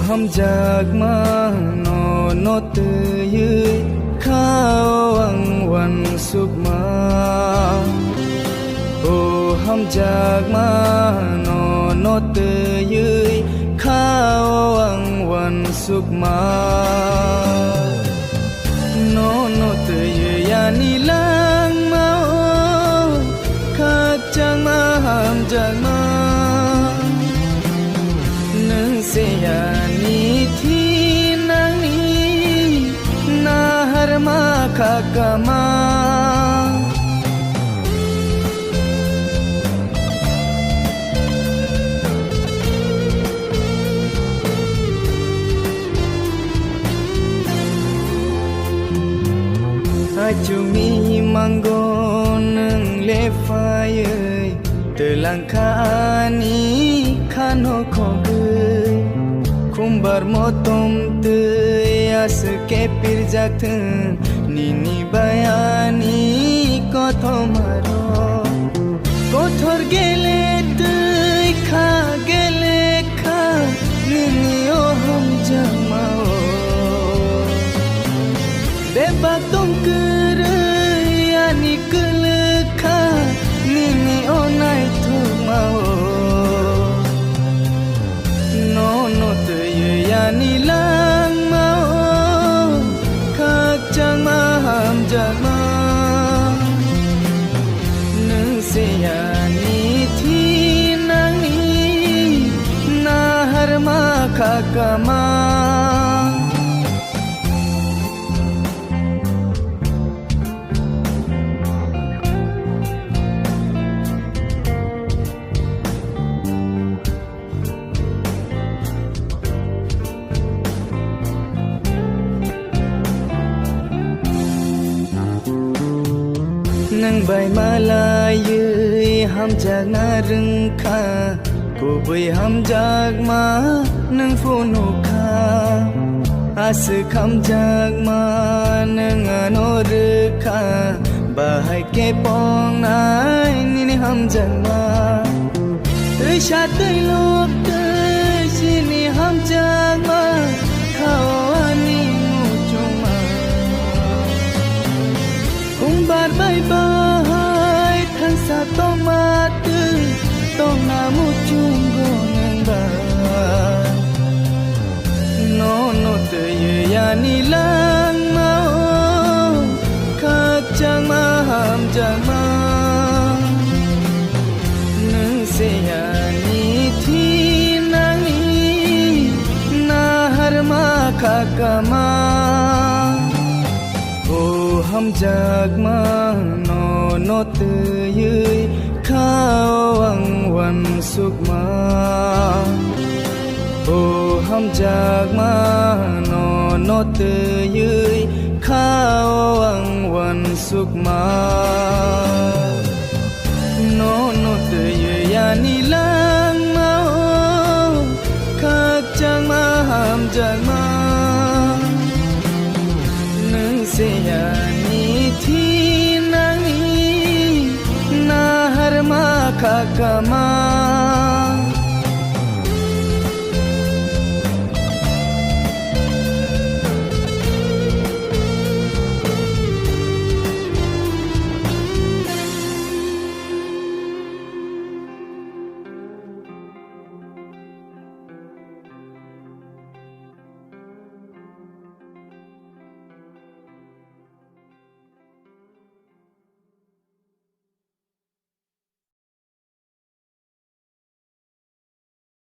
Ham jak ma no te yui khao ang wan suk ma o ham jak ma no te yui khao ang wan suk ma no te yui ya ni lang ma o khak chang ma ham jak ma se ya ni thi nang ni na har ma kha ka ma chu mi mango nang le phai ơi từ lang kha ni khan ho kho kumbar motom te as ke pir jathun nini bayani kotho maro kothor gele te kha gele kha nini o ham jamao deba tum kar yani kul kha nini o nai thumao no te yani lang ma o khak chang ma ham jak ma nang se yani thi nang ni na har ma kha ka ma nang bai mala yui ham jak na rung kha ko bai ham jak ma nang phu no kha as kham jak ma nang ano re kha ba hai ke pong nai ni ham jak ma tui sha tui lop tui si ni ham jak ma khao ani mu chung ma kung bar bai bai than sa to ma tu to na mu chung go nang ba no te ye ya ni lang ma o khak chang ma ham jak ma nang se ya ni thi nang ni na har ma kha ka ma ham jak ma no te yui khao ang wan suk ma o ham jak ma no te yui khao ang wan suk ma no te yui ya ni lang ma o khak chang ma ham jak ma nang se ya thi nang ni na har ma kha ka ma